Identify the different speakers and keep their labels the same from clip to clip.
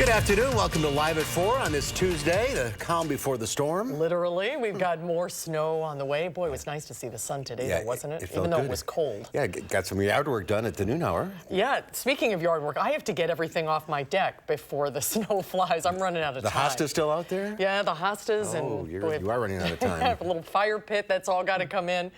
Speaker 1: Good afternoon. Welcome to Live at 4 on this Tuesday, the calm before the storm.
Speaker 2: Literally, we've got more snow on the way. Boy, it was nice to see the sun today, though, wasn't it? Even though it was cold.
Speaker 1: Yeah, got some yard work done at the noon hour.
Speaker 2: Yeah, speaking of yard work, I have to get everything off my deck before the snow flies. I'm running out of time.
Speaker 1: The hosta's still out there?
Speaker 2: Yeah, the hostas.
Speaker 1: Oh,
Speaker 2: and
Speaker 1: you are running out of time.
Speaker 2: A little fire pit, that's all got to come in.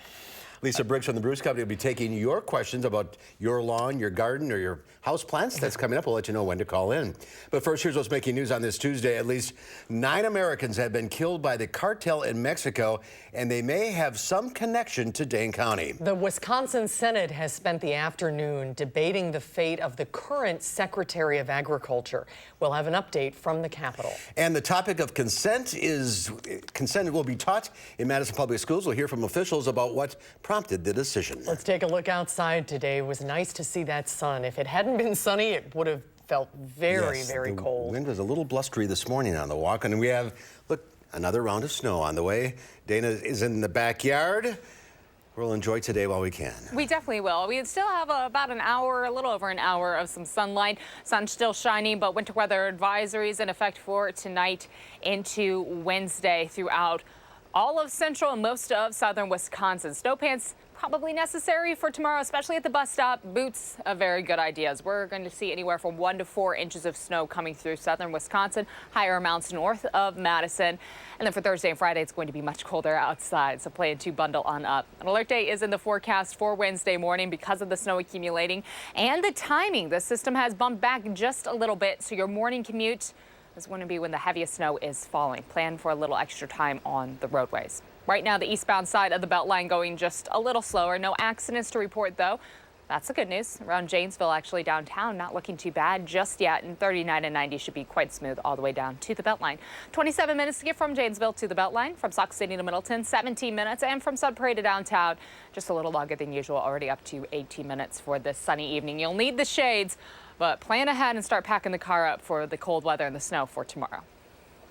Speaker 1: Lisa Briggs from the Bruce Company will be taking your questions about your lawn, your garden, or your house plants. That's coming up. We'll let you know when to call in. But first, here's what's making news on this Tuesday. At least 9 Americans have been killed by the cartel in Mexico, and they may have some connection to Dane County.
Speaker 2: The Wisconsin Senate has spent the afternoon debating the fate of the current Secretary of Agriculture. We'll have an update from the Capitol.
Speaker 1: And the topic of consent will be taught in Madison Public Schools. We'll hear from officials about what prompted the decision.
Speaker 2: Let's take a look outside today. It was nice to see that sun. If it hadn't been sunny, it would have felt very cold.
Speaker 1: The wind was a little blustery this morning on the walk, and we have, look, another round of snow on the way. Dana is in the backyard. We'll enjoy today while we can.
Speaker 3: We definitely will. We still have about an hour, a little over an hour of some sunlight. Sun's still shining, but winter weather advisories in effect for tonight into Wednesday throughout all of central and most of southern Wisconsin. Snow pants probably necessary for tomorrow, especially at the bus stop. Boots, a very good idea. We're going to see anywhere from 1 to 4 inches of snow coming through southern Wisconsin, higher amounts north of Madison. And then for Thursday and Friday, it's going to be much colder outside, so plan to bundle on up. An alert day is in the forecast for Wednesday morning because of the snow accumulating and the timing. The system has bumped back just a little bit, so your morning commute is going to be when the heaviest snow is falling. Plan for a little extra time on the roadways. Right now, the eastbound side of the Beltline going just a little slower. No accidents to report, though. That's the good news. Around Janesville, actually downtown, not looking too bad just yet. And 39 and 90 should be quite smooth all the way down to the Beltline. 27 minutes to get from Janesville to the Beltline. From Sauk City to Middleton, 17 minutes. And from Sudbury to downtown, just a little longer than usual, already up to 18 minutes for this sunny evening. You'll need the shades, but plan ahead and start packing the car up for the cold weather and the snow for tomorrow.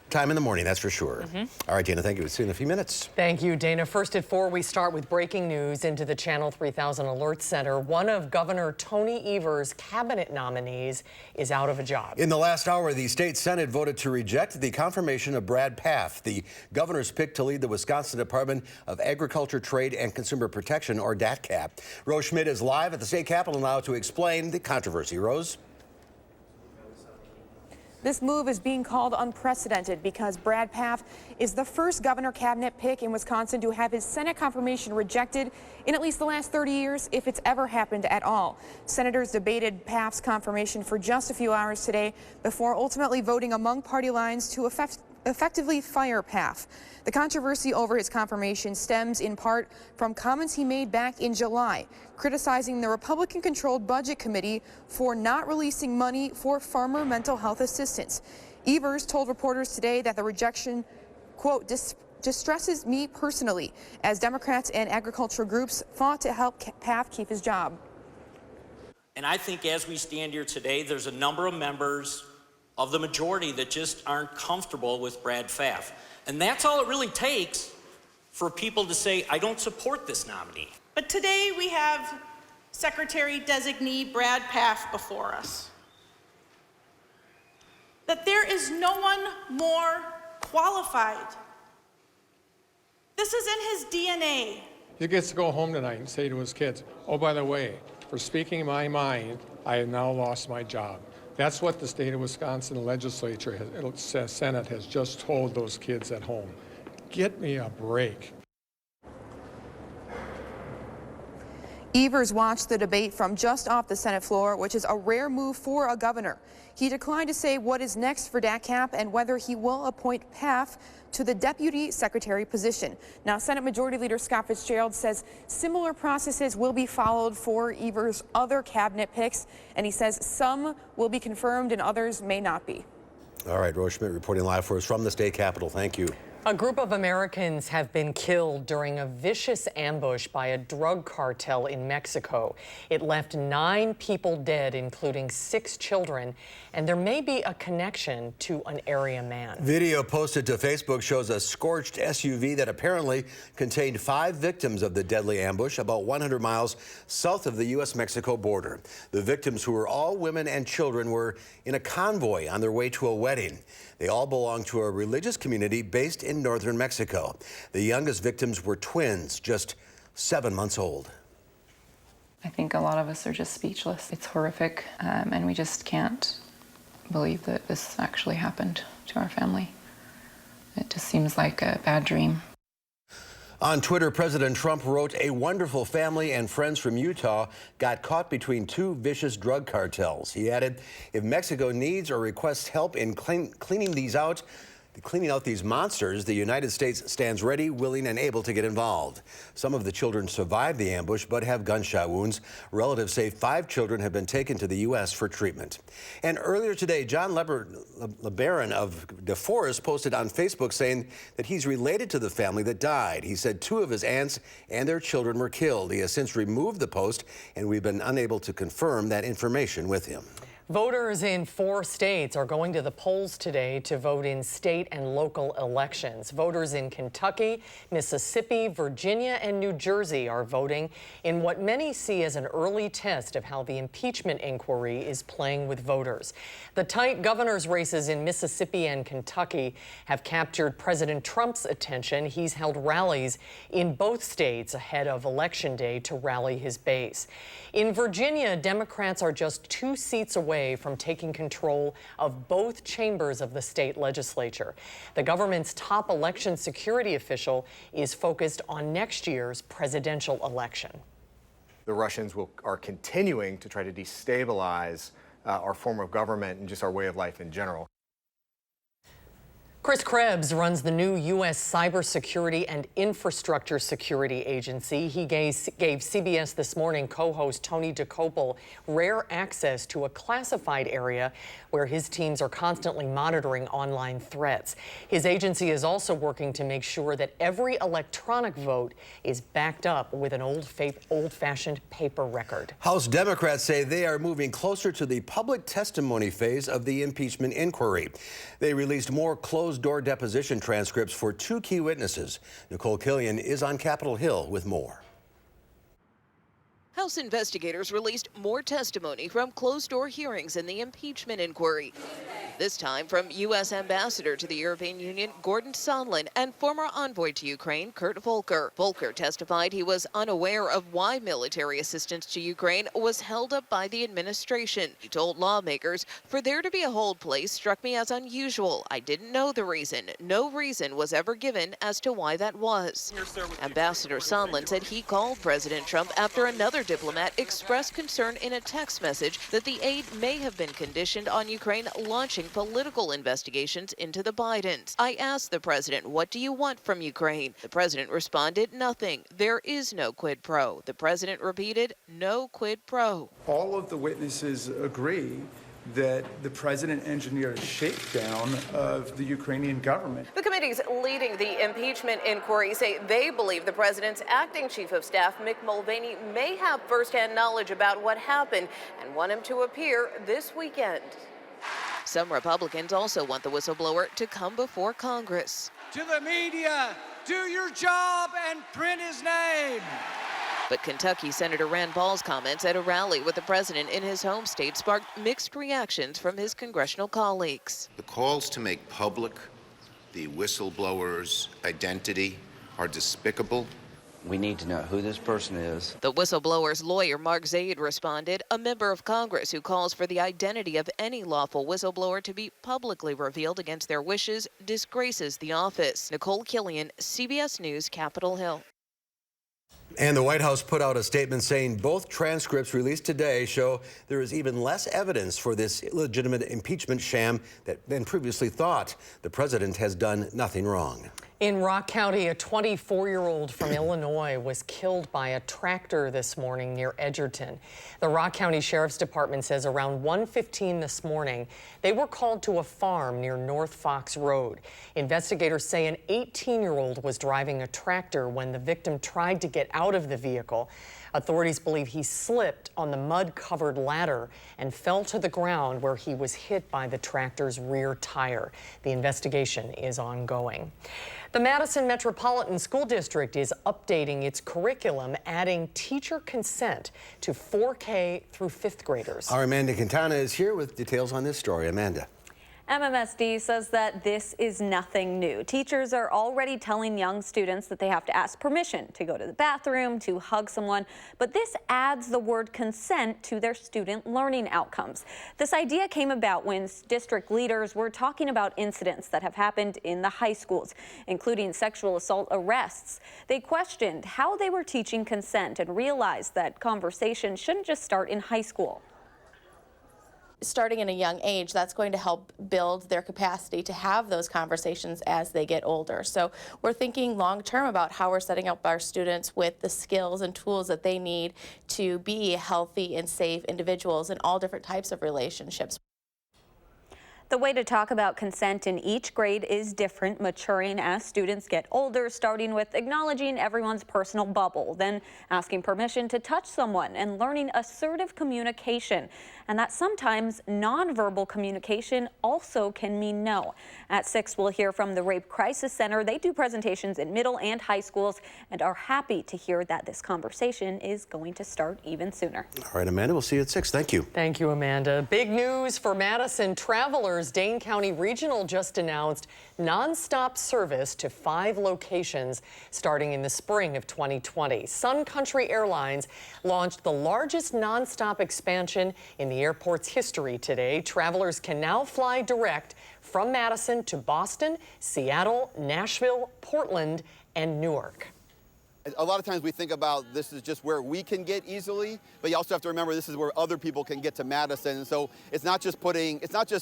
Speaker 1: Time in the morning, that's for sure. All right, Dana, thank you. We'll see you in a few minutes.
Speaker 2: Thank you, Dana. First at 4, we start with breaking news into the Channel 3000 Alert Center. One of Governor Tony Evers' cabinet nominees is out of a job.
Speaker 1: In the last hour, the state Senate voted to reject the confirmation of Brad Pfaff, the governor's pick to lead the Wisconsin Department of Agriculture, Trade, and Consumer Protection, or DATCP. Rose Schmidt is live at the state capitol now to explain the controversy. Rose?
Speaker 4: This move is being called unprecedented because Brad Pfaff is the first governor cabinet pick in Wisconsin to have his Senate confirmation rejected in at least the last 30 years, if it's ever happened at all. Senators debated Pfaff's confirmation for just a few hours today before ultimately voting among party lines to effectively fire Pfaff. The controversy over his confirmation stems in part from comments he made back in July, criticizing the Republican-controlled Budget Committee for not releasing money for farmer mental health assistance. Evers told reporters today that the rejection, quote, distresses me personally, as Democrats and agricultural groups fought to help Pfaff keep his job.
Speaker 5: And I think as we stand here today, there's a number of members of the majority that just aren't comfortable with Brad Pfaff. And that's all it really takes for people to say, I don't support this nominee.
Speaker 6: But today we have Secretary-designee Brad Pfaff before us. That there is no one more qualified. This is in his DNA.
Speaker 7: He gets to go home tonight and say to his kids, oh, by the way, for speaking my mind, I have now lost my job. That's what the state of Wisconsin legislature, Senate, has just told those kids at home. Get me a break.
Speaker 4: Evers watched the debate from just off the Senate floor, which is a rare move for a governor. He declined to say what is next for DATCP and whether he will appoint Pfaff to the deputy secretary position. Now, Senate Majority Leader Scott Fitzgerald says similar processes will be followed for Evers' other cabinet picks, and he says some will be confirmed and others may not be.
Speaker 1: All right, Rose Schmidt reporting live for us from the state capitol. Thank you.
Speaker 2: A group of Americans have been killed during a vicious ambush by a drug cartel in Mexico. It left 9 people dead, including 6 children, and there may be a connection to an area man.
Speaker 1: Video posted to Facebook shows a scorched SUV that apparently contained 5 victims of the deadly ambush about 100 miles south of the U.S.-Mexico border. The victims, who were all women and children, were in a convoy on their way to a wedding. They all belong to a religious community based in northern Mexico. The youngest victims were twins, just 7 months old.
Speaker 8: I think a lot of us are just speechless. It's horrific, and we just can't believe that this actually happened to our family. It just seems like a bad dream.
Speaker 1: On Twitter, President Trump wrote, "A wonderful family and friends from Utah got caught between 2 vicious drug cartels." He added, "If Mexico needs or requests help in cleaning out these monsters, the United States stands ready, willing, and able to get involved." Some of the children survived the ambush but have gunshot wounds. Relatives say 5 children have been taken to the U.S. for treatment. And earlier today, John LeBaron of DeForest posted on Facebook saying that he's related to the family that died. He said 2 of his aunts and their children were killed. He has since removed the post, and we've been unable to confirm that information with him.
Speaker 2: Voters in 4 states are going to the polls today to vote in state and local elections. Voters in Kentucky, Mississippi, Virginia, and New Jersey are voting in what many see as an early test of how the impeachment inquiry is playing with voters. The tight governor's races in Mississippi and Kentucky have captured President Trump's attention. He's held rallies in both states ahead of Election Day to rally his base. In Virginia, Democrats are just 2 seats away from taking control of both chambers of the state legislature. The government's top election security official is focused on next year's presidential election.
Speaker 9: The Russians are continuing to try to destabilize our form of government and just our way of life in general.
Speaker 2: Chris Krebs runs the new U.S. Cybersecurity and Infrastructure Security Agency. He gave CBS This Morning co-host Tony DeCopel rare access to a classified area where his teams are constantly monitoring online threats. His agency is also working to make sure that every electronic vote is backed up with an old-fashioned paper record.
Speaker 1: House Democrats say they are moving closer to the public testimony phase of the impeachment inquiry. They released more closed-door deposition transcripts for 2 key witnesses. Nicole Killian is on Capitol Hill with more.
Speaker 10: House investigators released more testimony from closed-door hearings in the impeachment inquiry. This time from U.S. Ambassador to the European Union, Gordon Sondland, and former envoy to Ukraine, Kurt Volker. Volker testified he was unaware of why military assistance to Ukraine was held up by the administration. He told lawmakers, "For there to be a hold place struck me as unusual. I didn't know the reason. No reason was ever given as to why that was." Ambassador Sondland said he called President Trump after another diplomat expressed concern in a text message that the aid may have been conditioned on Ukraine launching political investigations into the Bidens. "I asked the president, what do you want from Ukraine?" The president responded, "Nothing. There is no quid pro." The president repeated, "No quid pro."
Speaker 11: All of the witnesses agree that the president engineered a shakedown of the Ukrainian government.
Speaker 10: The committees leading the impeachment inquiry say they believe the president's acting chief of staff, Mick Mulvaney, may have firsthand knowledge about what happened and want him to appear this weekend. Some Republicans also want the whistleblower to come before Congress.
Speaker 12: To the media, do your job and print his name.
Speaker 10: But Kentucky Senator Rand Paul's comments at a rally with the president in his home state sparked mixed reactions from his congressional colleagues.
Speaker 13: The calls to make public the whistleblower's identity are despicable.
Speaker 14: We need to know who this person is.
Speaker 10: The whistleblower's lawyer, Mark Zaid, responded, "A member of Congress who calls for the identity of any lawful whistleblower to be publicly revealed against their wishes disgraces the office." Nicole Killian, CBS News, Capitol Hill.
Speaker 1: And the White House put out a statement saying both transcripts released today show there is even less evidence for this illegitimate impeachment sham than previously thought. The president has done nothing wrong.
Speaker 2: In Rock County, a 24-year-old from Illinois was killed by a tractor this morning near Edgerton. The Rock County Sheriff's Department says around 1:15 this morning, they were called to a farm near North Fox Road. Investigators say an 18-year-old was driving a tractor when the victim tried to get out of the vehicle. Authorities believe he slipped on the mud-covered ladder and fell to the ground where he was hit by the tractor's rear tire. The investigation is ongoing. The Madison Metropolitan School District is updating its curriculum, adding teacher consent to 4K through 5th graders.
Speaker 1: Our Amanda Quintana is here with details on this story. Amanda.
Speaker 15: MMSD says that this is nothing new. Teachers are already telling young students that they have to ask permission to go to the bathroom, to hug someone, but this adds the word consent to their student learning outcomes. This idea came about when district leaders were talking about incidents that have happened in the high schools, including sexual assault arrests. They questioned how they were teaching consent and realized that conversation shouldn't just start in high school.
Speaker 16: Starting in a young age, that's going to help build their capacity to have those conversations as they get older. So we're thinking long term about how we're setting up our students with the skills and tools that they need to be healthy and safe individuals in all different types of relationships.
Speaker 15: The way to talk about consent in each grade is different, maturing as students get older, starting with acknowledging everyone's personal bubble, then asking permission to touch someone and learning assertive communication. And that sometimes nonverbal communication also can mean no. At 6, we'll hear from the Rape Crisis Center. They do presentations in middle and high schools and are happy to hear that this conversation is going to start even sooner.
Speaker 1: All right, Amanda, we'll see you at 6. Thank you.
Speaker 2: Thank you, Amanda. Big news for Madison travelers. Dane County Regional just announced nonstop service to 5 locations starting in the spring of 2020. Sun Country Airlines launched the largest nonstop expansion in the airport's history today. Travelers can now fly direct from Madison to Boston, Seattle, Nashville, Portland, and Newark.
Speaker 17: A lot of times we think about this is just where we can get easily, but you also have to remember this is where other people can get to Madison. And so it's not just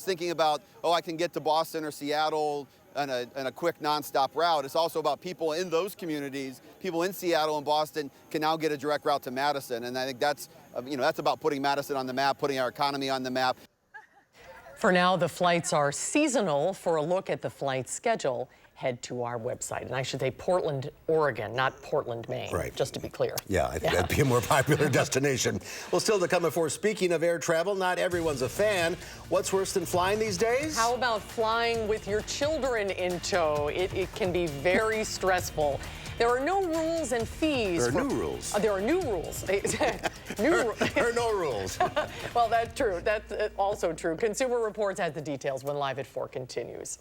Speaker 17: thinking about, oh, I can get to Boston or Seattle in a quick nonstop route. It's also about people in those communities, people in Seattle and Boston can now get a direct route to Madison. And I think that's, that's about putting Madison on the map, putting our economy on the map.
Speaker 2: For now, the flights are seasonal. For a look at the flight schedule, head to our website. And I should say Portland, Oregon, not Portland, Maine.
Speaker 1: Right.
Speaker 2: Just to be clear.
Speaker 1: Yeah, I think that'd be a more popular destination. Well, still to come before, speaking of air travel, not everyone's a fan. What's worse than flying these days?
Speaker 2: How about flying with your children in tow? It can be very stressful. There are no rules and fees.
Speaker 1: There are new rules.
Speaker 2: There are new rules.
Speaker 1: There are no rules.
Speaker 2: Well, that's true. That's also true. Consumer Reports has the details when Live at 4 continues.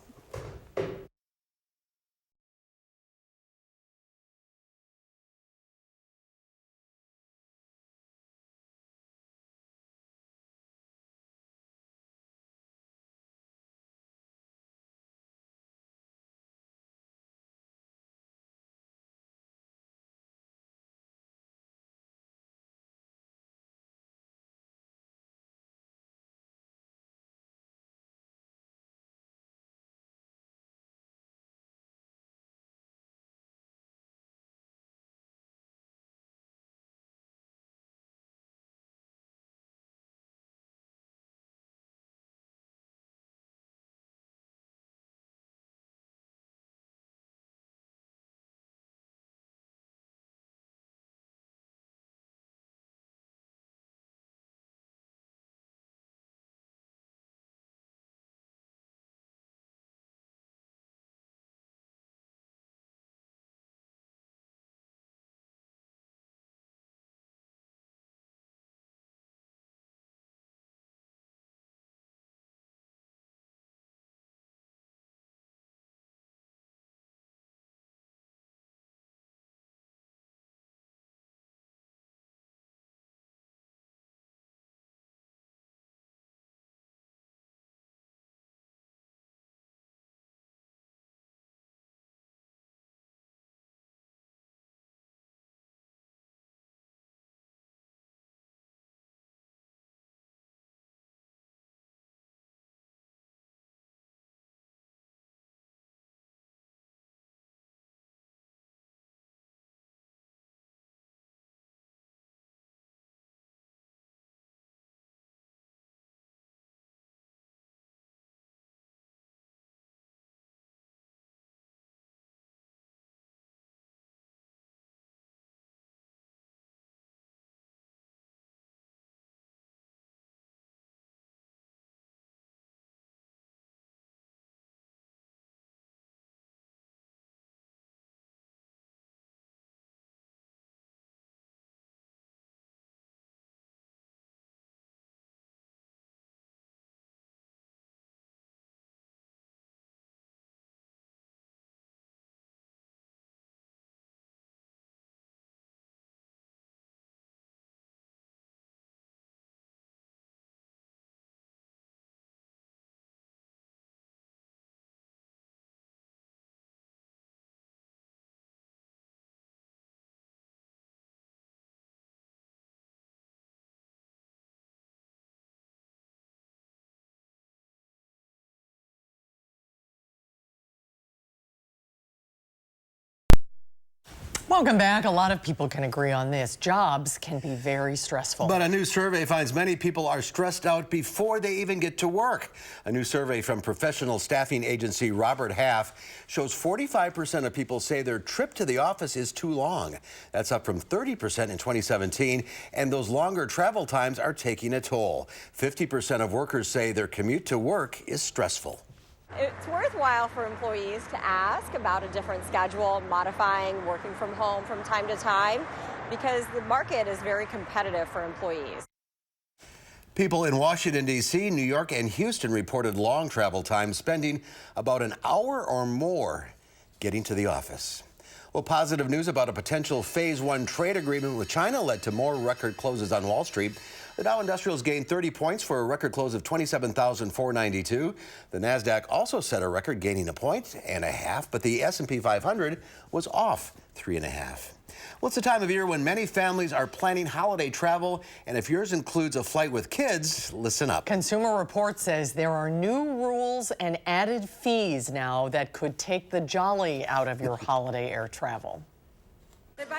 Speaker 2: Welcome back. A lot of people can agree on this. Jobs can be very stressful.
Speaker 1: But a new survey finds many people are stressed out before they even get to work. A new survey from professional staffing agency Robert Half shows 45% of people say their trip to the office is too long. That's up from 30% in 2017, and those longer travel times are taking a toll. 50% of workers say their commute to work is stressful.
Speaker 18: It's worthwhile for employees to ask about a different schedule, modifying working from home from time to time, because the market is very competitive for employees.
Speaker 1: People in Washington, D.C., New York, and Houston reported long travel times, spending about an hour or more getting to the office. Well, positive news about a potential Phase 1 trade agreement with China led to more record closes on Wall Street. The Dow Industrials gained 30 points for a record close of 27,492. The Nasdaq also set a record, gaining 1.5 points, but the S&P 500 was off 3.5. Well, it's the time of year when many families are planning holiday travel, and if yours includes a flight with kids, listen up.
Speaker 2: Consumer Reports says there are new rules and added fees now that could take the jolly out of your holiday air travel.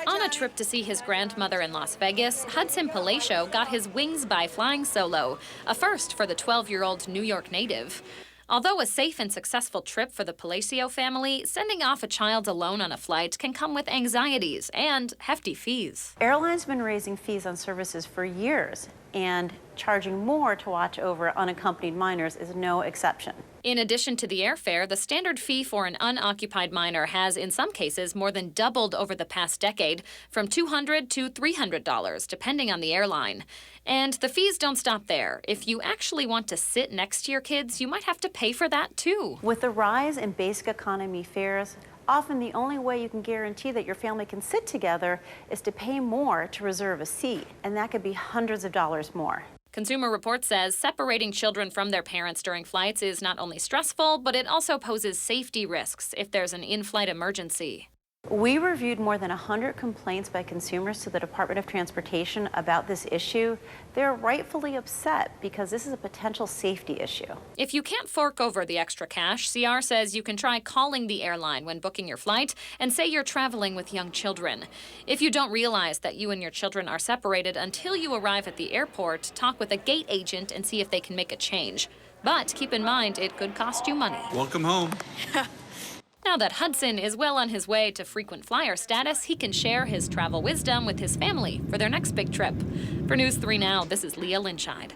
Speaker 19: On a trip to see his grandmother in Las Vegas, Hudson Palacio got his wings by flying solo, a first for the 12-year-old New York native. Although a safe and successful trip for the Palacio family, sending off a child alone on a flight can come with anxieties and hefty fees.
Speaker 20: Airlines have been raising fees on services for years, and charging more to watch over unaccompanied minors is no exception.
Speaker 19: In addition to the airfare, the standard fee for an unoccupied minor has, in some cases, more than doubled over the past decade, from $200 to $300, depending on the airline. And the fees don't stop there. If you actually want to sit next to your kids, you might have to pay for that, too.
Speaker 20: With the rise in basic economy fares, often the only way you can guarantee that your family can sit together is to pay more to reserve a seat, and that could be hundreds of dollars more.
Speaker 19: Consumer Reports says separating children from their parents during flights is not only stressful, but it also poses safety risks if there's an in-flight emergency.
Speaker 20: We reviewed more than 100 complaints by consumers to the Department of Transportation about this issue. They're rightfully upset because this is a potential safety issue.
Speaker 19: If you can't fork over the extra cash, CR says you can try calling the airline when booking your flight and say you're traveling with young children. If you don't realize that you and your children are separated until you arrive at the airport, talk with a gate agent and see if they can make a change. But keep in mind, it could cost you money.
Speaker 21: Welcome home.
Speaker 19: Now that Hudson is well on his way to frequent flyer status, he can share his travel wisdom with his family for their next big trip. For News 3 Now, this is Leah Lynchide.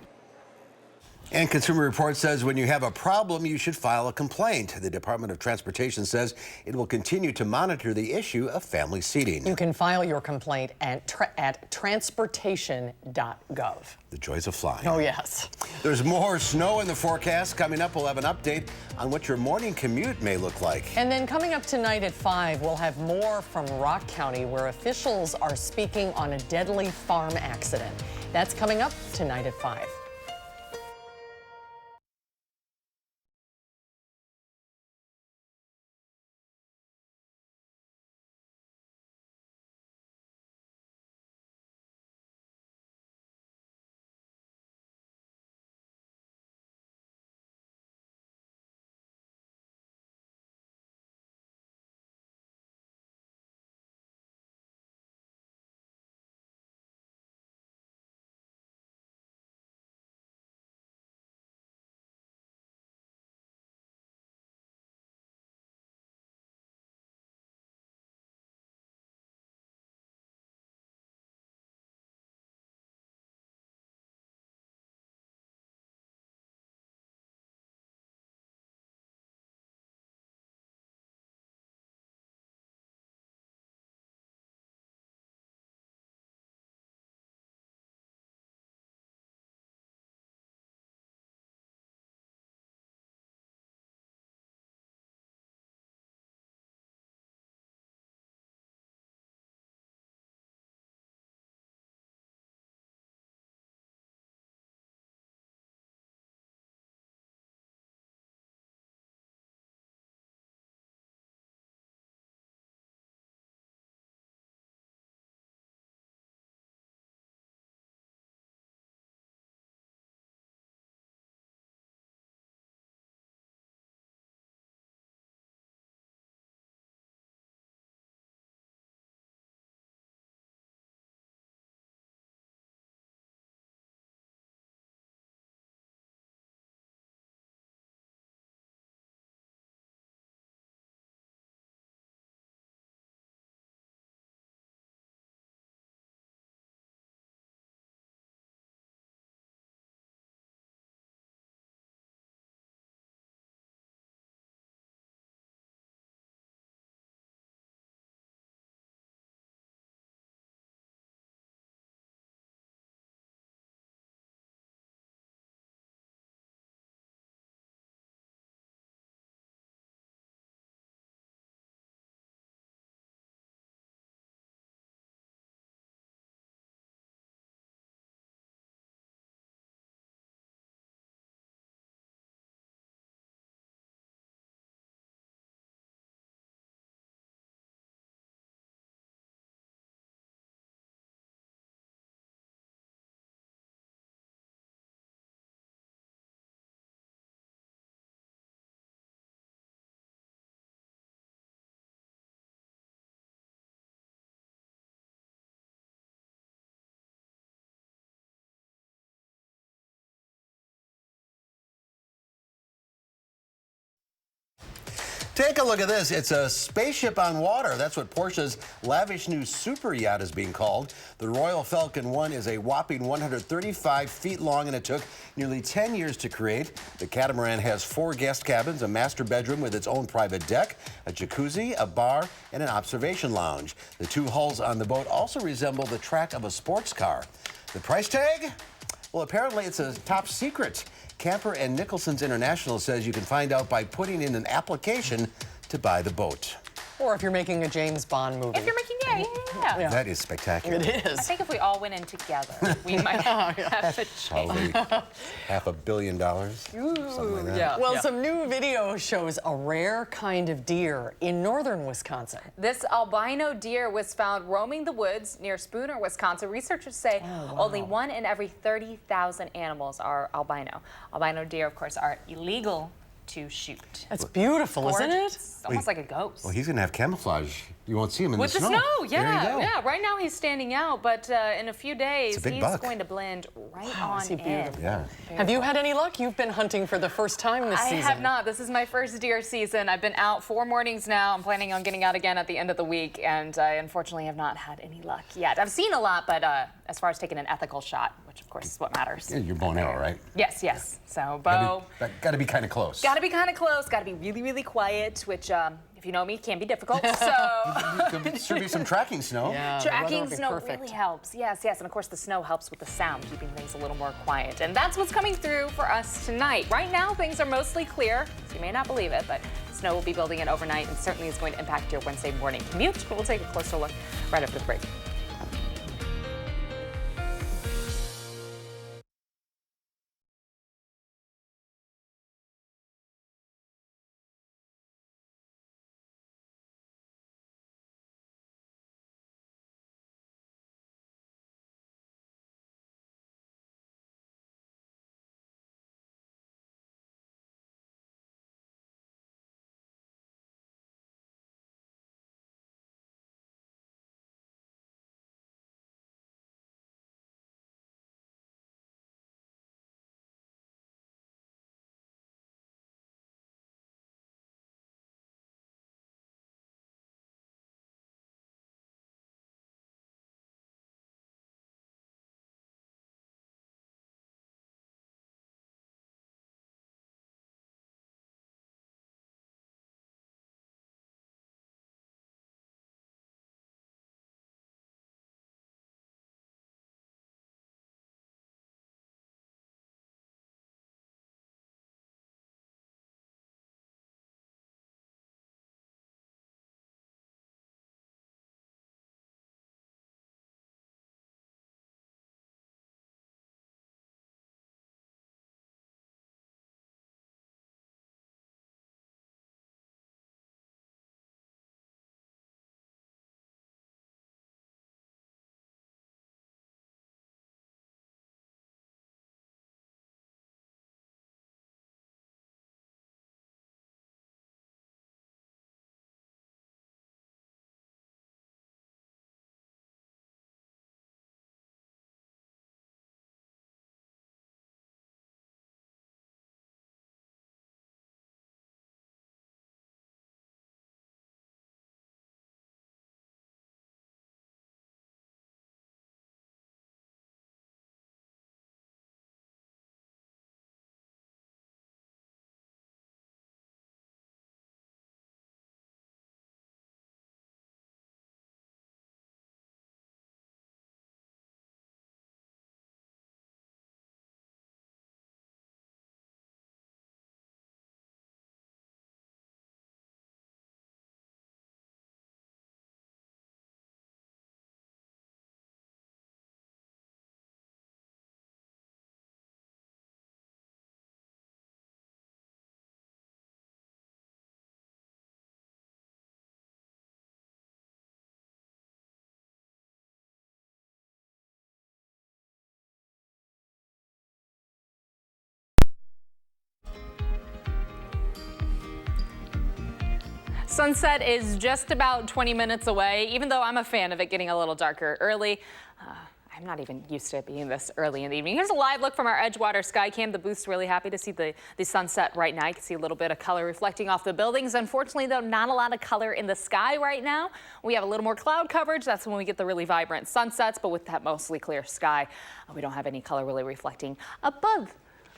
Speaker 1: And Consumer Reports says when you have a problem, you should file a complaint. The Department of Transportation says it will continue to monitor the issue of family seating.
Speaker 2: You can file your complaint at transportation.gov.
Speaker 1: The joys of flying.
Speaker 2: Oh, yes.
Speaker 1: There's more snow in the forecast. Coming up, we'll have an update on what your morning commute may look like.
Speaker 2: And then coming up tonight at 5, we'll have more from Rock County, where officials are speaking on a deadly farm accident. That's coming up tonight at 5.
Speaker 1: Take a look at this. It's a spaceship on water. That's what Porsche's lavish new super yacht is being called. The Royal Falcon 1 is a whopping 135 feet long, and it took nearly 10 years to create. The catamaran has 4 guest cabins, a master bedroom with its own private deck, a jacuzzi, a bar, and an observation lounge. The 2 hulls on the boat also resemble the track of a sports car. The price tag? Well, apparently it's a top secret. Camper and Nicholson's International says you can find out by putting in an application to buy the boat.
Speaker 2: Or if you're making a James Bond movie.
Speaker 3: If you're making, yeah.
Speaker 1: That is spectacular.
Speaker 2: It is.
Speaker 3: I think if we all went in together, we might have a chance.
Speaker 1: Probably $500 million. Something like that.
Speaker 2: Yeah. Well, some new video shows a rare kind of deer in northern Wisconsin.
Speaker 3: This albino deer was found roaming the woods near Spooner, Wisconsin. Researchers say only 1 in every 30,000 animals are albino. Albino deer, of course, are illegal to shoot.
Speaker 2: That's beautiful, isn't it?
Speaker 3: It's almost like a ghost.
Speaker 1: Well, he's going to have camouflage. You won't see him in
Speaker 3: With
Speaker 1: the snow.
Speaker 3: Yeah,
Speaker 1: There you go.
Speaker 3: yeah. Right now he's standing out, but in a few days he's
Speaker 1: buck.
Speaker 3: going to blend right
Speaker 2: Wow,
Speaker 3: on
Speaker 2: is he
Speaker 3: in.
Speaker 2: beautiful?
Speaker 1: Yeah.
Speaker 2: Have you had any luck? You've been hunting for the first time this season.
Speaker 3: I have not. This is my first deer season. I've been out 4 mornings now. I'm planning on getting out again at the end of the week, and I unfortunately have not had any luck yet. I've seen a lot, but as far as taking an ethical shot, which of course is what matters.
Speaker 1: Yeah, you're bow and arrow, right?
Speaker 3: Yes, yes. So bow.
Speaker 1: Got to be kind of close.
Speaker 3: Got to be kind of close. Got to be really, really quiet, which if you know me, can be difficult. So
Speaker 1: There should be some tracking snow.
Speaker 2: Yeah,
Speaker 3: tracking snow really helps. Yes, yes. And of course, the snow helps with the sound, keeping things a little more quiet. And that's what's coming through for us tonight. Right now, things are mostly clear. So you may not believe it, but snow will be building in overnight and certainly is going to impact your Wednesday morning commute. But we'll take a closer look right after the break. Sunset is just about 20 minutes away, even though I'm a fan of it getting a little darker early. I'm not even used to it being this early in the evening. Here's a live look from our Edgewater sky cam. The booth's really happy to see the sunset right now. You can see a little bit of color reflecting off the buildings. Unfortunately, though, not a lot of color in the sky right now. We have a little more cloud coverage. That's when we get the really vibrant sunsets, but with that mostly clear sky, we don't have any color really reflecting above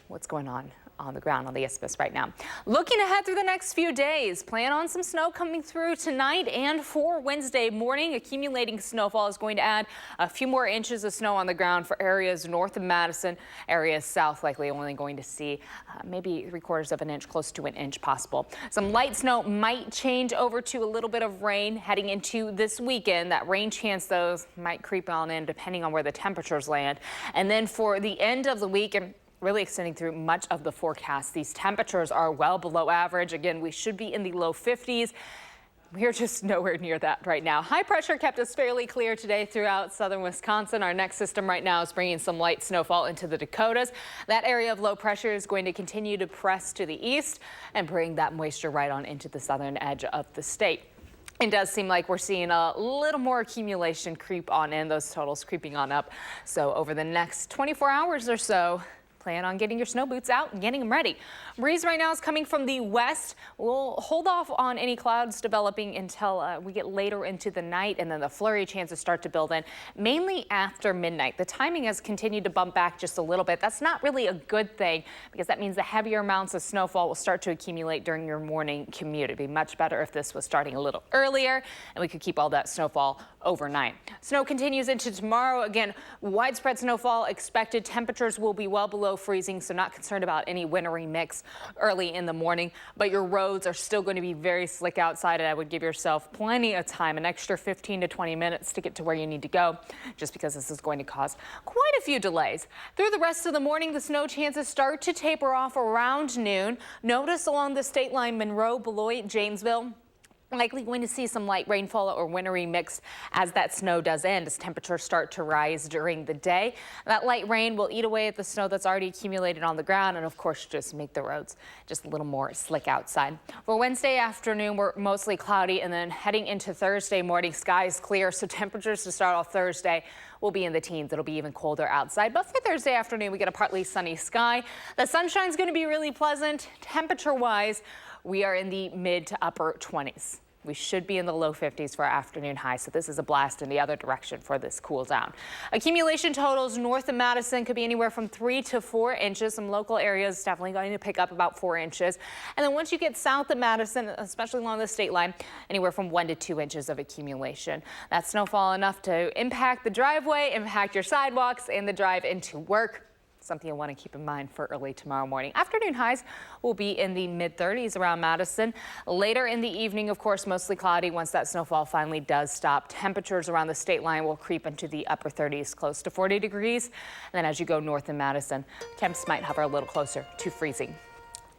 Speaker 3: what's going on the ground on the isthmus right now. Looking ahead through the next few days, plan on some snow coming through tonight and for Wednesday morning. Accumulating snowfall is going to add a few more inches of snow on the ground for areas north of Madison. Areas south likely only going to see maybe 3/4 of an inch, close to an inch possible. Some light snow might change over to a little bit of rain heading into this weekend. That rain chance, though, might creep on in depending on where the temperatures land. And then for the end of the week, and really extending through much of the forecast, these temperatures are well below average. Again, we should be in the low 50s. We're just nowhere near that right now. High pressure kept us fairly clear today throughout southern Wisconsin. Our next system right now is bringing some light snowfall into the Dakotas. That area of low pressure is going to continue to press to the east and bring that moisture right on into the southern edge of the state. It does seem like we're seeing a little more accumulation creep on in, those totals creeping on up. So over the next 24 hours or so, plan on getting your snow boots out and getting them ready. Breeze right now is coming from the west. We'll hold off on any clouds developing until we get later into the night, and then the flurry chances start to build in, mainly after midnight. The timing has continued to bump back just a little bit. That's not really a good thing, because that means the heavier amounts of snowfall will start to accumulate during your morning commute. It'd be much better if this was starting a little earlier and we could keep all that snowfall overnight. Snow continues into tomorrow. Again, widespread snowfall expected. Temperatures will be well below freezing, so not concerned about any wintry mix early in the morning, but your roads are still going to be very slick outside, and I would give yourself plenty of time, an extra 15 to 20 minutes to get to where you need to go, just because this is going to cause quite a few delays. Through the rest of the morning, the snow chances start to taper off around noon. Notice along the state line, Monroe, Beloit, Janesville, likely going to see some light rainfall or wintry mix as that snow does end, as temperatures start to rise during the day. That light rain will eat away at the snow that's already accumulated on the ground, and of course just make the roads just a little more slick outside. For Wednesday afternoon, we're mostly cloudy, and then heading into Thursday morning, skies clear, so temperatures to start off Thursday will be in the teens. It'll be even colder outside, but for Thursday afternoon, we get a partly sunny sky. The sunshine's going to be really pleasant. Temperature-wise, we are in the mid to upper 20s. We should be in the low 50s for our afternoon high, so this is a blast in the other direction for this cool down. Accumulation totals north of Madison could be anywhere from 3 to 4 inches. Some local areas definitely going to pick up about 4 inches. And then once you get south of Madison, especially along the state line, anywhere from 1 to 2 inches of accumulation. That's snowfall enough to impact the driveway, impact your sidewalks, and the drive into work. Something you'll want to keep in mind for early tomorrow morning. Afternoon highs will be in the mid-30s around Madison. Later in the evening, of course, mostly cloudy once that snowfall finally does stop. Temperatures around the state line will creep into the upper 30s, close to 40 degrees. And then as you go north in Madison, temps might hover a little closer to freezing.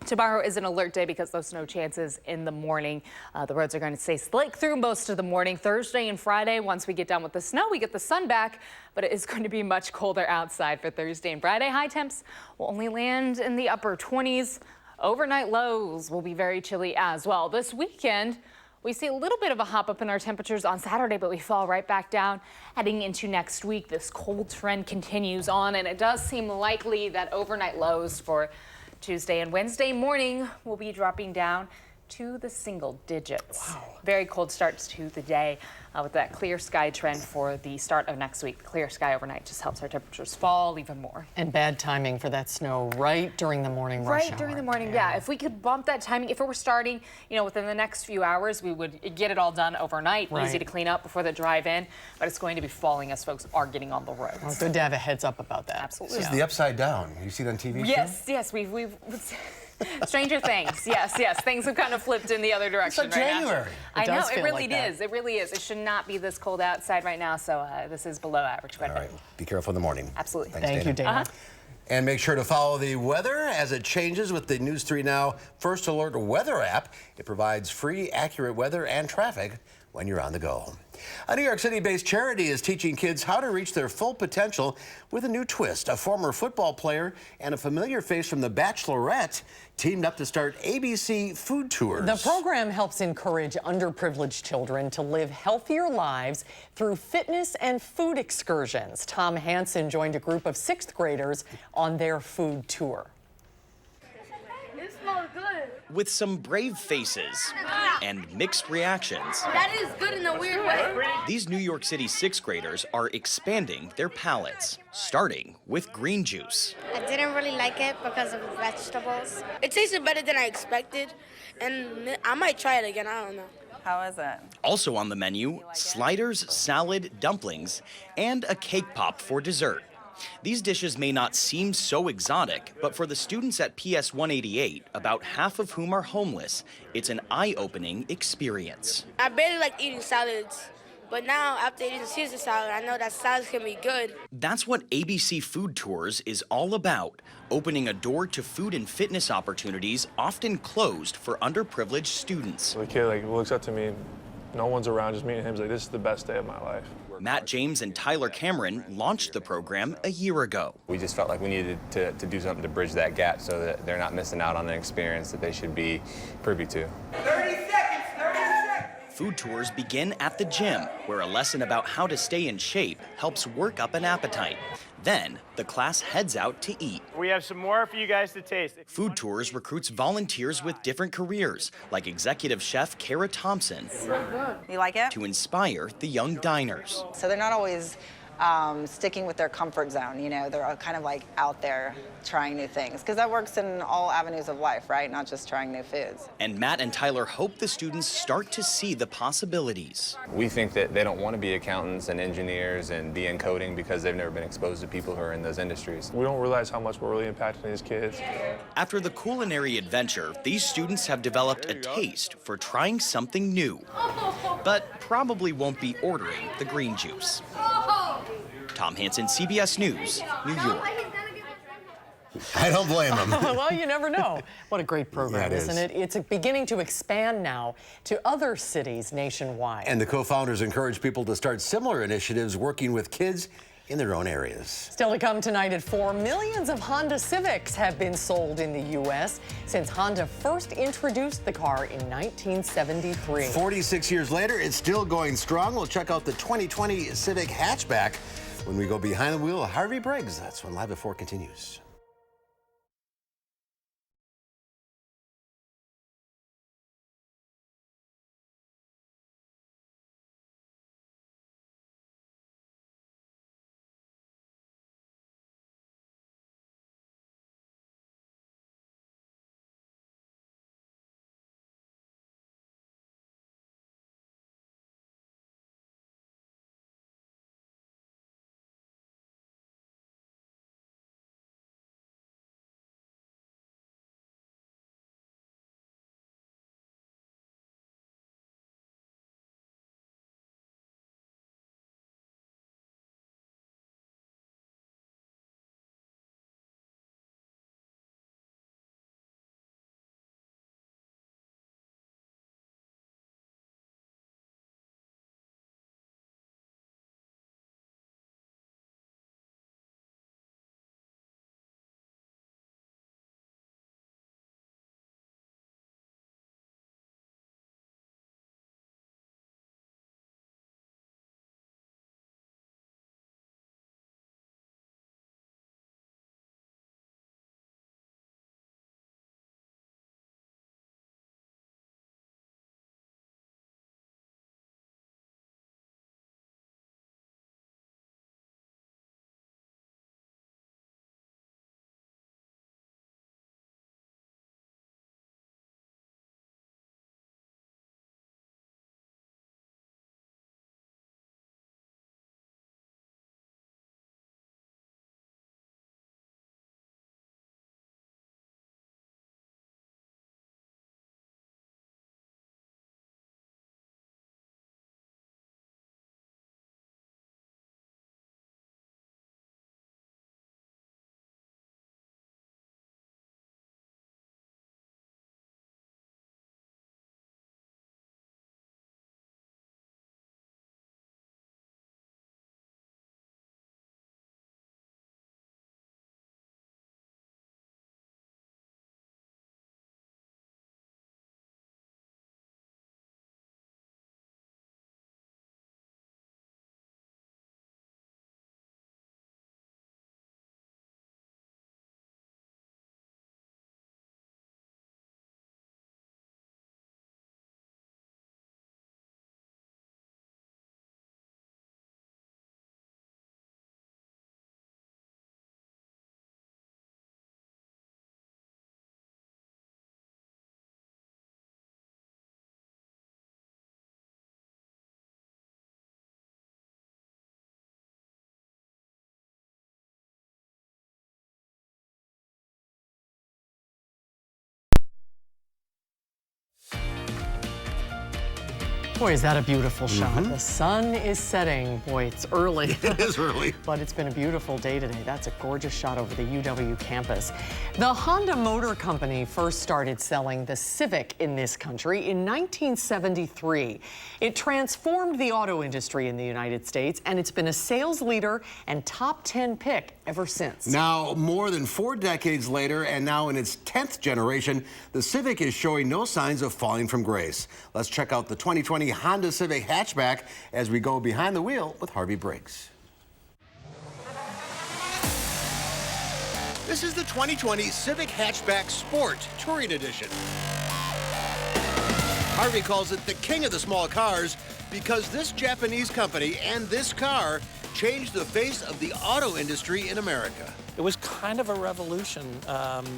Speaker 3: Tomorrow is an alert day because those snow chances in the morning. The roads are going to stay slick through most of the morning. Thursday and Friday, once we get done with the snow, we get the sun back, but it is going to be much colder outside for Thursday and Friday. High temps will only land in the upper 20s. Overnight lows will be very chilly as well. This weekend, we see a little bit of a hop up in our temperatures on Saturday, but we fall right back down. Heading into next week, this cold trend continues on, and it does seem likely that overnight lows for Tuesday and Wednesday morning will be dropping down to the single digits. Wow. Very cold starts to the day with that clear sky trend for the start of next week. Clear sky overnight just helps our temperatures fall even more.
Speaker 2: And bad timing for that snow right during the morning rush hour.
Speaker 3: Right during the morning, yeah. If we could bump that timing, if it were starting, within the next few hours, we would get it all done overnight. Right. Easy to clean up before the drive in, but it's going to be falling as folks are getting on the roads.
Speaker 2: Well, good to have a heads up about that.
Speaker 3: Absolutely.
Speaker 1: This is the upside down. You see it on TV?
Speaker 3: Yes, yes, we've Stranger Things, yes, things have kind of flipped in the other direction
Speaker 1: it's like January.
Speaker 3: I know, it really is. It really is. It should not be this cold outside right now, so this is below average quite a bit.
Speaker 1: Be careful in the morning.
Speaker 3: Absolutely.
Speaker 1: Thanks,
Speaker 2: Thank you, Dana.
Speaker 1: And make sure to follow the weather as it changes with the News 3 Now First Alert weather app. It provides free, accurate weather and traffic when you're on the go. A New York City-based charity is teaching kids how to reach their full potential with a new twist. A former football player and a familiar face from The Bachelorette teamed up to start ABC Food Tours.
Speaker 2: The program helps encourage underprivileged children to live healthier lives through fitness and food excursions. Tom Hansen joined a group of 6th graders on their food tour.
Speaker 21: It smells good.
Speaker 22: With some brave faces and mixed reactions.
Speaker 21: That is good in a weird way.
Speaker 22: These New York City 6th graders are expanding their palates, starting with green juice.
Speaker 21: I didn't really like it because of the vegetables. It tasted better than I expected, and I might try it again, I don't know.
Speaker 23: How is it?
Speaker 22: Also on the menu, sliders, salad, dumplings, and a cake pop for dessert. These dishes may not seem so exotic, but for the students at PS 188, about half of whom are homeless, it's an eye-opening experience.
Speaker 21: I barely like eating salads, but now after eating Caesar salad, I know that salads can be good.
Speaker 22: That's what ABC Food Tours is all about, opening a door to food and fitness opportunities often closed for underprivileged students.
Speaker 24: The kid looks up to me, no one's around, just me and him. He's like, this is the best day of my life.
Speaker 22: Matt James and Tyler Cameron launched the program a year ago.
Speaker 25: We just felt like we needed to do something to bridge that gap so that they're not missing out on an experience that they should be privy to.
Speaker 21: 30 seconds, 30 seconds.
Speaker 22: Food tours begin at the gym, where a lesson about how to stay in shape helps work up an appetite. Then, the class heads out to eat.
Speaker 26: We have some more for you guys to taste.
Speaker 22: Food Tours recruits volunteers with different careers, like executive chef Kara Thompson,
Speaker 23: You like it?
Speaker 22: to inspire the young diners.
Speaker 23: So they're not always sticking with their comfort zone, you know, they're kind of like out there trying new things, because that works in all avenues of life, right? Not just trying new foods.
Speaker 22: And Matt and Tyler hope the students start to see the possibilities.
Speaker 25: We think that they don't want to be accountants and engineers and be in coding because they've never been exposed to people who are in those industries.
Speaker 24: We don't realize how much we're really impacting these kids.
Speaker 22: After the culinary adventure, these students have developed a taste for trying something new, but probably won't be ordering the green juice. Tom Hansen, CBS News, New York.
Speaker 1: I don't blame them.
Speaker 2: Well, you never know. What a great program,
Speaker 1: Yeah, it
Speaker 2: isn't
Speaker 1: is.
Speaker 2: it? It's beginning to expand now to other cities nationwide.
Speaker 1: And the co-founders encourage people to start similar initiatives working with kids in their own areas.
Speaker 2: Still to come tonight at 4, millions of Honda Civics have been sold in the U.S. since Honda first introduced the car in 1973.
Speaker 1: 46 years later, it's still going strong. We'll check out the 2020 Civic hatchback when we go behind the wheel of Harvey Briggs. That's when Live at 4 continues.
Speaker 2: Boy, is that a beautiful shot. The sun is setting. Boy, it's early.
Speaker 1: It is early.
Speaker 2: But it's been a beautiful day today. That's a gorgeous shot over the UW campus. The Honda Motor Company first started selling the Civic in this country in 1973. It transformed the auto industry in the United States, and it's been a sales leader and top 10 pick ever since.
Speaker 1: Now, more than 4 decades later, and now in its 10th generation, the Civic is showing no signs of falling from grace. Let's check out the 2020 Honda Civic hatchback as we go behind the wheel with Harvey Briggs. This is the 2020 Civic Hatchback Sport Touring Edition. Harvey calls it the king of the small cars because this Japanese company and this car changed the face of the auto industry in America.
Speaker 4: It was kind of a revolution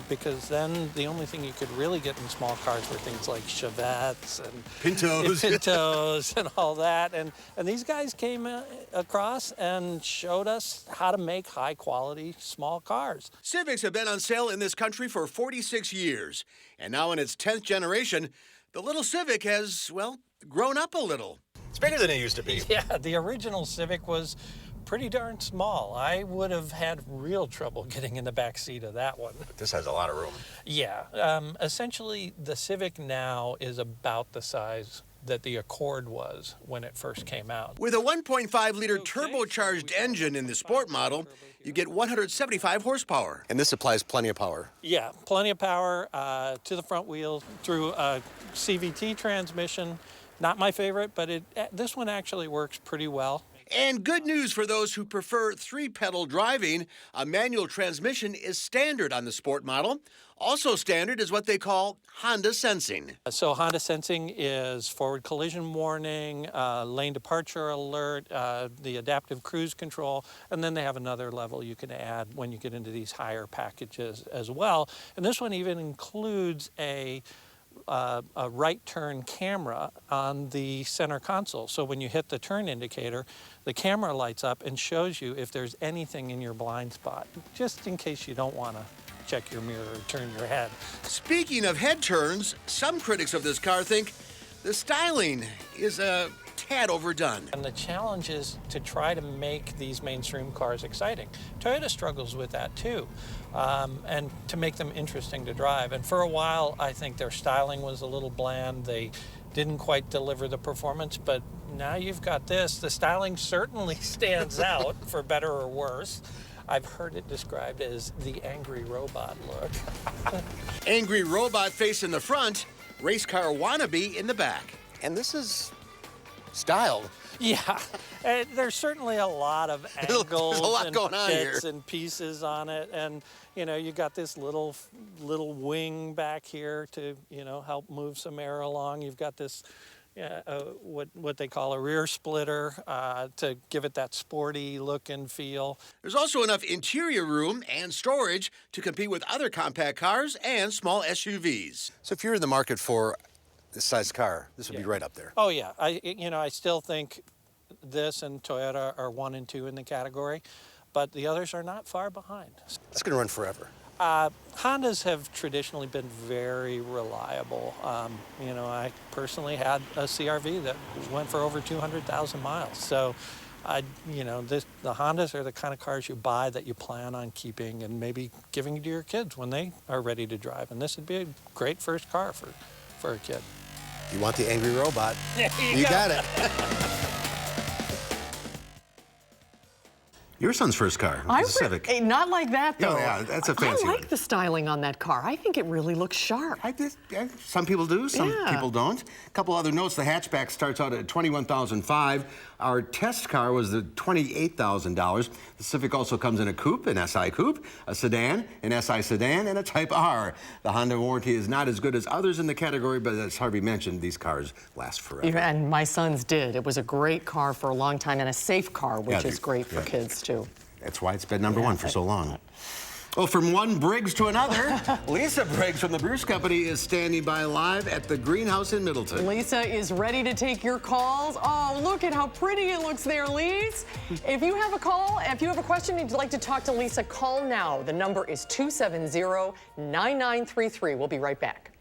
Speaker 4: because then the only thing you could really get in small cars were things like Chevettes and Pintos and all that. And these guys came across and showed us how to make high quality small cars.
Speaker 1: Civics have been on sale in this country for 46 years. And now in its 10th generation, the little Civic has, well, grown up a little. It's bigger than it used to be.
Speaker 4: Yeah, the original Civic was pretty darn small. I would have had real trouble getting in the back seat of that one.
Speaker 1: This has a lot of room.
Speaker 4: Yeah, essentially the Civic now is about the size that the Accord was when it first came out.
Speaker 1: With a 1.5-liter turbocharged engine in the Sport model, you get 175 horsepower. And this supplies plenty of power.
Speaker 4: Yeah, plenty of power to the front wheel through a CVT transmission. Not my favorite, but this one actually works pretty well.
Speaker 1: And good news for those who prefer 3-pedal driving. A manual transmission is standard on the Sport model. Also standard is what they call Honda Sensing.
Speaker 4: So Honda Sensing is forward collision warning, lane departure alert, the adaptive cruise control, and then they have another level you can add when you get into these higher packages as well. And this one even includes a right turn camera on the center console. So when you hit the turn indicator, the camera lights up and shows you if there's anything in your blind spot, just in case you don't want to check your mirror or turn your head.
Speaker 1: Speaking of head turns, some critics of this car think the styling is a tad overdone.
Speaker 4: And the challenge is to try to make these mainstream cars exciting. Toyota struggles with that too, and to make them interesting to drive. And for a while, I think their styling was a little bland. They didn't quite deliver the performance, but now you've got this. The styling certainly stands out, for better or worse. I've heard it described as the angry robot look.
Speaker 1: Angry robot face in the front, race car wannabe in the back. And this is styled.
Speaker 4: Yeah, there's certainly a lot of angles
Speaker 1: and going on
Speaker 4: bits
Speaker 1: here.
Speaker 4: And pieces on it, and you got this little wing back here to help move some air along. You've got this what they call a rear splitter to give it that sporty look and feel.
Speaker 1: There's also enough interior room and storage to compete with other compact cars and small SUVs. So if you're in the market for this size car, this would be right up there.
Speaker 4: Oh yeah, I still think this and Toyota are 1 and 2 in the category, but the others are not far behind.
Speaker 1: It's going to run forever.
Speaker 4: Hondas have traditionally been very reliable. I personally had a CR-V that went for over 200,000 miles. So, the Hondas are the kind of cars you buy that you plan on keeping and maybe giving to your kids when they are ready to drive. And this would be a great first car for a kid.
Speaker 1: You want the angry robot?
Speaker 4: You
Speaker 1: got it. Your son's first car, the Civic.
Speaker 2: Not like that, though.
Speaker 1: Oh, yeah, that's a fancy
Speaker 2: I like
Speaker 1: one.
Speaker 2: the styling on that car. I think it really looks sharp.
Speaker 1: Some people do, some people don't. A couple other notes. The hatchback starts out at $21,500. Our test car was the $28,000. The Civic also comes in a coupe, an SI coupe, a sedan, an SI sedan, and a Type R. The Honda warranty is not as good as others in the category, but as Harvey mentioned, these cars last forever.
Speaker 2: And my son's did. It was a great car for a long time and a safe car, which is great for kids, too.
Speaker 1: That's why it's been number one for so long. Well, from one Briggs to another, Lisa Briggs from the Bruce Company is standing by live at the greenhouse in Middleton.
Speaker 2: Lisa is ready to take your calls. Oh, look at how pretty it looks there, Lise. If you have a call, if you have a question and you'd like to talk to Lisa, call now. The number is 270-9933. We'll be right back.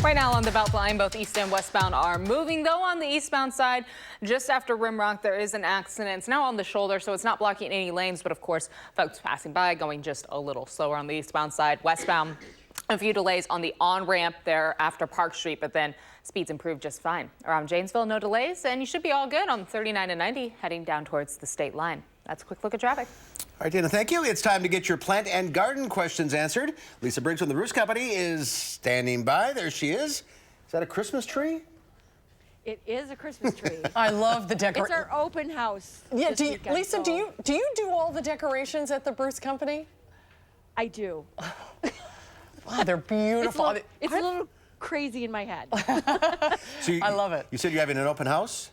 Speaker 3: Right now on the Beltline, both east and westbound are moving, though on the eastbound side, just after Rimrock, there is an accident. It's now on the shoulder, so it's not blocking any lanes, but of course, folks passing by going just a little slower on the eastbound side. Westbound, a few delays on the on-ramp there after Park Street, but then speeds improved just fine. Around Janesville, no delays, and you should be all good on 39 and 90 heading down towards the state line. That's a quick look at traffic.
Speaker 1: All right, Dana, thank you. It's time to get your plant and garden questions answered. Lisa Briggs from the Roost Company is standing by. There she is. Is that a Christmas tree?
Speaker 5: It is a Christmas tree.
Speaker 2: I love the decoration.
Speaker 5: It's our open house.
Speaker 2: Yeah,
Speaker 5: weekend,
Speaker 2: Lisa,
Speaker 5: so.
Speaker 2: do you do all the decorations at the Roost Company?
Speaker 5: I do.
Speaker 2: Wow, they're beautiful.
Speaker 5: It's a little crazy in my head.
Speaker 1: So
Speaker 2: I love it.
Speaker 1: You said you're having an open house?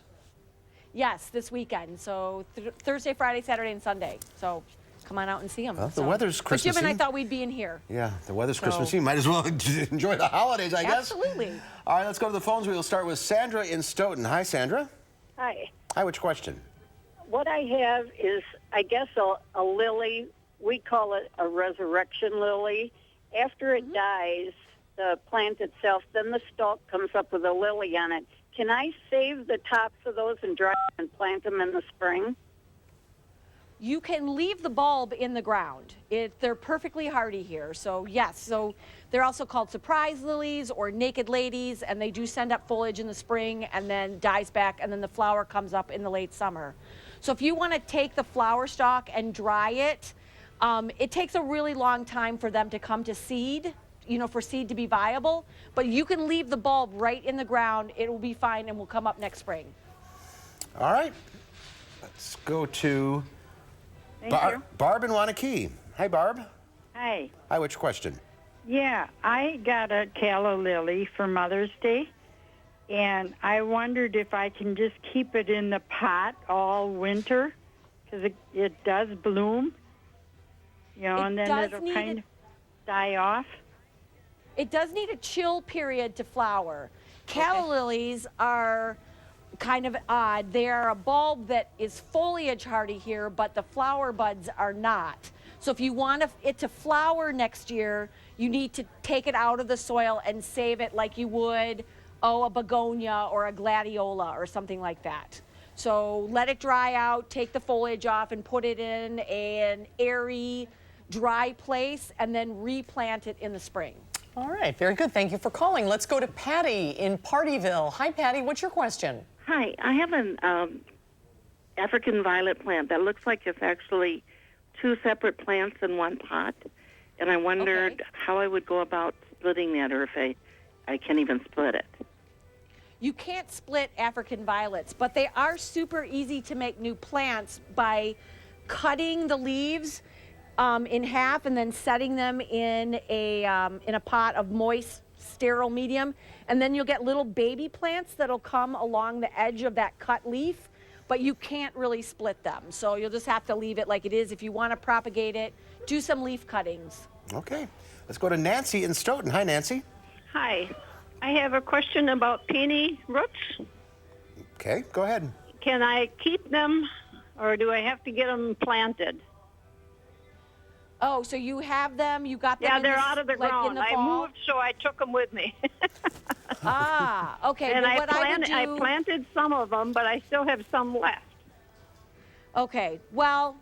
Speaker 5: Yes, this weekend. So Thursday, Friday, Saturday, and Sunday. So come on out and see them.
Speaker 1: Well, the weather's
Speaker 5: But Jim
Speaker 1: Christmassy.
Speaker 5: and I thought we'd be in here.
Speaker 1: Yeah, the weather's Christmassy. Might as well enjoy the holidays, I guess.
Speaker 5: Absolutely.
Speaker 1: All right, let's go to the phones. We'll start with Sandra in Stoughton. Hi, Sandra.
Speaker 6: Hi.
Speaker 1: Hi, which question?
Speaker 6: What I have is, I guess, a lily. We call it a resurrection lily. After it dies, the plant itself, then the stalk comes up with a lily on it. Can I save the tops of those and dry them and plant them in the spring?
Speaker 5: You can leave the bulb in the ground. They're perfectly hardy here. So yes, so they're also called surprise lilies or naked ladies, and they do send up foliage in the spring and then dies back, and then the flower comes up in the late summer. So if you want to take the flower stalk and dry it, it takes a really long time for them to come to seed, for seed to be viable, but you can leave the bulb right in the ground. It will be fine and will come up next spring.
Speaker 1: All right. Let's go to
Speaker 6: Thank you.
Speaker 1: Barb in Wanakee. Hi, Barb.
Speaker 6: Hi.
Speaker 1: Hi, which question?
Speaker 6: Yeah, I got a calla lily for Mother's Day, and I wondered if I can just keep it in the pot all winter, because it does bloom, and then it'll kind of die off.
Speaker 5: It does need a chill period to flower. Calla lilies are kind of odd. They are a bulb that is foliage hardy here, but the flower buds are not. So if you want it to flower next year, you need to take it out of the soil and save it like you would, a begonia or a gladiola or something like that. So let it dry out, take the foliage off, and put it in an airy, dry place, and then replant it in the spring.
Speaker 2: All right, very good. Thank you for calling. Let's go to Patty in Partyville. Hi, Patty. What's your question?
Speaker 7: Hi, I have an African violet plant that looks like it's actually two separate plants in one pot, and I wondered how I would go about splitting that, or if I can even split it.
Speaker 5: You can't split African violets, but they are super easy to make new plants by cutting the leaves in half and then setting them in a pot of moist, sterile medium, and then you'll get little baby plants that'll come along the edge of that cut leaf, but you can't really split them. So you'll just have to leave it like it is. If you want to propagate it, do some leaf cuttings.
Speaker 1: Okay. Let's go to Nancy in Stoughton. Hi, Nancy.
Speaker 6: Hi. I have a question about peony roots.
Speaker 1: Okay, go ahead.
Speaker 6: Can I keep them, or do I have to get them planted?
Speaker 5: Oh, so you have them, you got them
Speaker 6: Yeah,
Speaker 5: in
Speaker 6: they're
Speaker 5: the,
Speaker 6: out of the
Speaker 5: like
Speaker 6: ground.
Speaker 5: in the
Speaker 6: I
Speaker 5: fall?
Speaker 6: moved, so I took them with me.
Speaker 5: Okay.
Speaker 6: And
Speaker 5: well,
Speaker 6: I
Speaker 5: what I would do...
Speaker 6: I planted some of them, but I still have some left.
Speaker 5: Okay, well,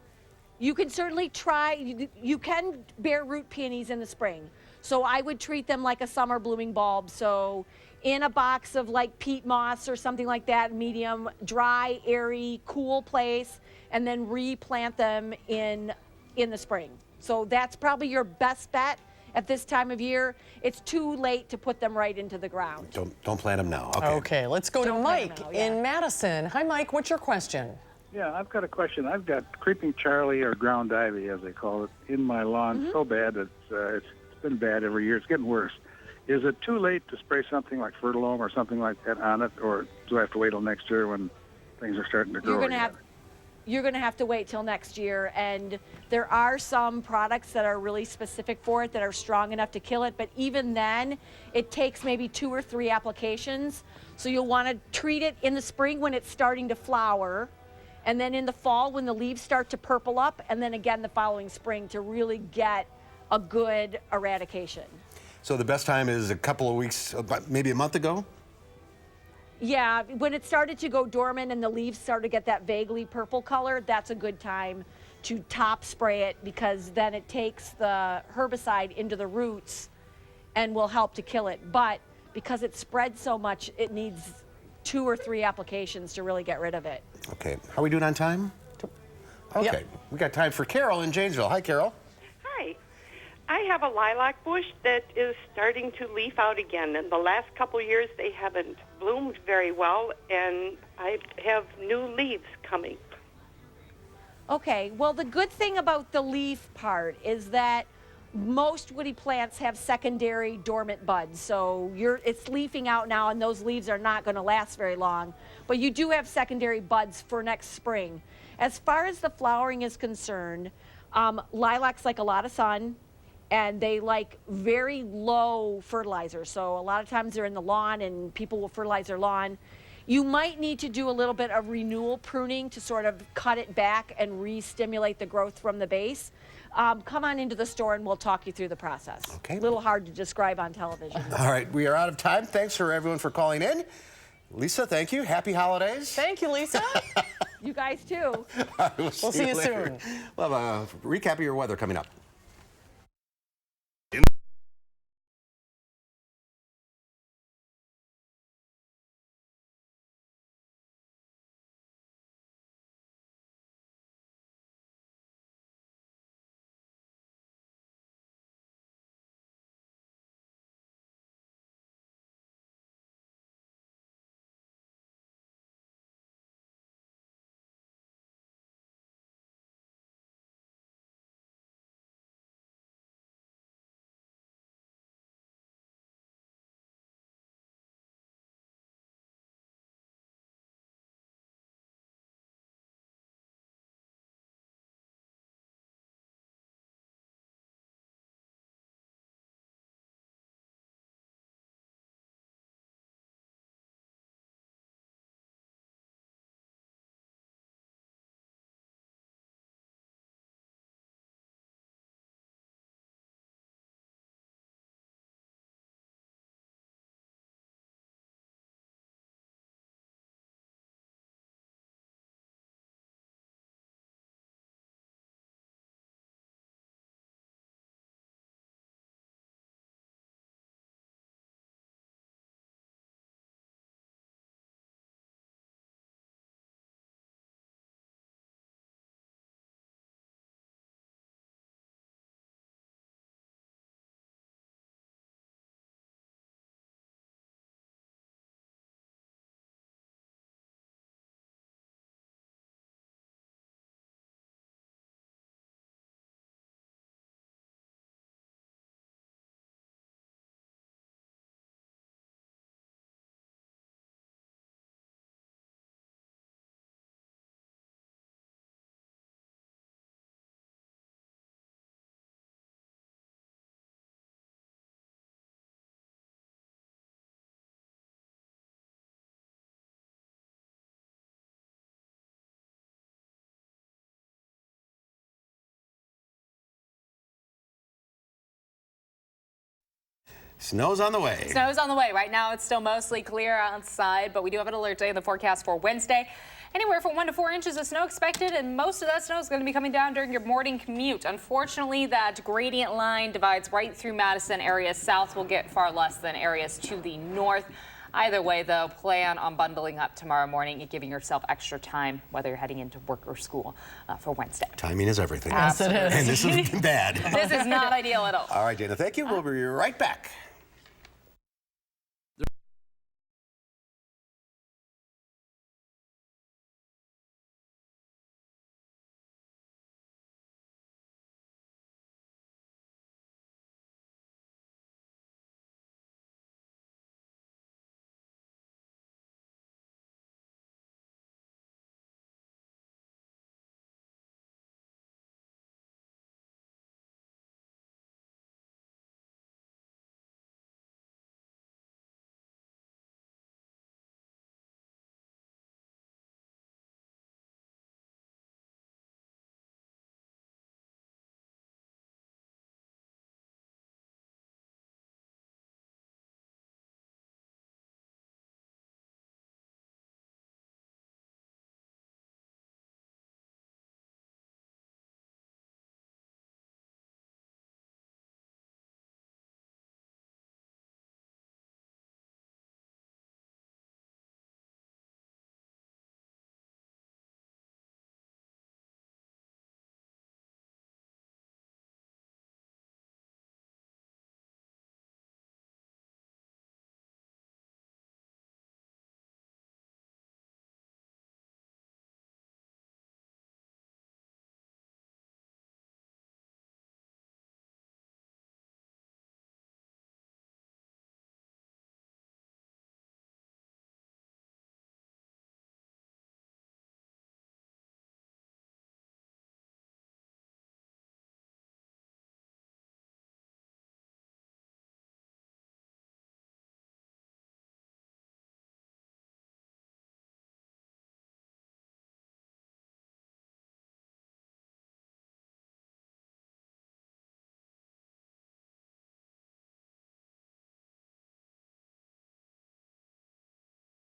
Speaker 5: you can certainly try, you can bear root peonies in the spring. So I would treat them like a summer blooming bulb. So in a box of like peat moss or something like that, medium, dry, airy, cool place, and then replant them in the spring. So that's probably your best bet at this time of year. It's too late to put them right into the ground.
Speaker 1: Don't plant them now. Okay.
Speaker 2: Okay, let's go to Mike in Madison. Hi, Mike. What's your question?
Speaker 8: Yeah, I've got a question. I've got creeping Charlie, or ground ivy, as they call it, in my lawn so bad that it's been bad every year. It's getting worse. Is it too late to spray something like Fertilome or something like that on it, or do I have to wait till next year when things are starting to grow again?
Speaker 5: You're going to have to wait till next year, and there are some products that are really specific for it that are strong enough to kill it, but even then, it takes maybe 2 or 3 applications. So you'll want to treat it in the spring when it's starting to flower, and then in the fall when the leaves start to purple up, and then again the following spring to really get a good eradication.
Speaker 1: So the best time is a couple of weeks, maybe a month ago?
Speaker 5: Yeah, when it started to go dormant and the leaves started to get that vaguely purple color, that's a good time to top spray it, because then it takes the herbicide into the roots and will help to kill it. But because it spreads so much, it needs 2 or 3 applications to really get rid of it.
Speaker 1: Okay, how are we doing on time? Okay, we got time for Carol in Janesville. Hi, Carol.
Speaker 9: Hi. I have a lilac bush that is starting to leaf out again. In the last couple of years, they haven't bloomed very well, and I have new leaves coming.
Speaker 5: Okay, well, the good thing about the leaf part is that most woody plants have secondary dormant buds. So it's leafing out now, and those leaves are not going to last very long. But you do have secondary buds for next spring. As far as the flowering is concerned, lilacs like a lot of sun, and they like very low fertilizer. So a lot of times they're in the lawn and people will fertilize their lawn. You might need to do a little bit of renewal pruning to sort of cut it back and re-stimulate the growth from the base. Come on into the store and we'll talk you through the process.
Speaker 1: Okay.
Speaker 5: A little hard to describe on television.
Speaker 1: All right, we are out of time. Thanks for everyone for calling in. Lisa, thank you. Happy holidays.
Speaker 2: Thank you, Lisa.
Speaker 5: You guys too.
Speaker 1: We'll
Speaker 2: see you
Speaker 1: later.
Speaker 2: soon.
Speaker 1: We'll have a recap of your weather coming up. Snow's on the way.
Speaker 3: Snow's on the way. Right now, it's still mostly clear outside, but we do have an alert day in the forecast for Wednesday. Anywhere from 1 to 4 inches of snow expected, and most of that snow is going to be coming down during your morning commute. Unfortunately, that gradient line divides right through Madison. Areas south will get far less than areas to the north. Either way, though, plan on bundling up tomorrow morning and giving yourself extra time, whether you're heading into work or school for Wednesday.
Speaker 1: Timing is everything.
Speaker 2: Yes, it is.
Speaker 1: And this is bad.
Speaker 3: This is not ideal at all.
Speaker 1: All right, Dana, thank you. We'll be right back.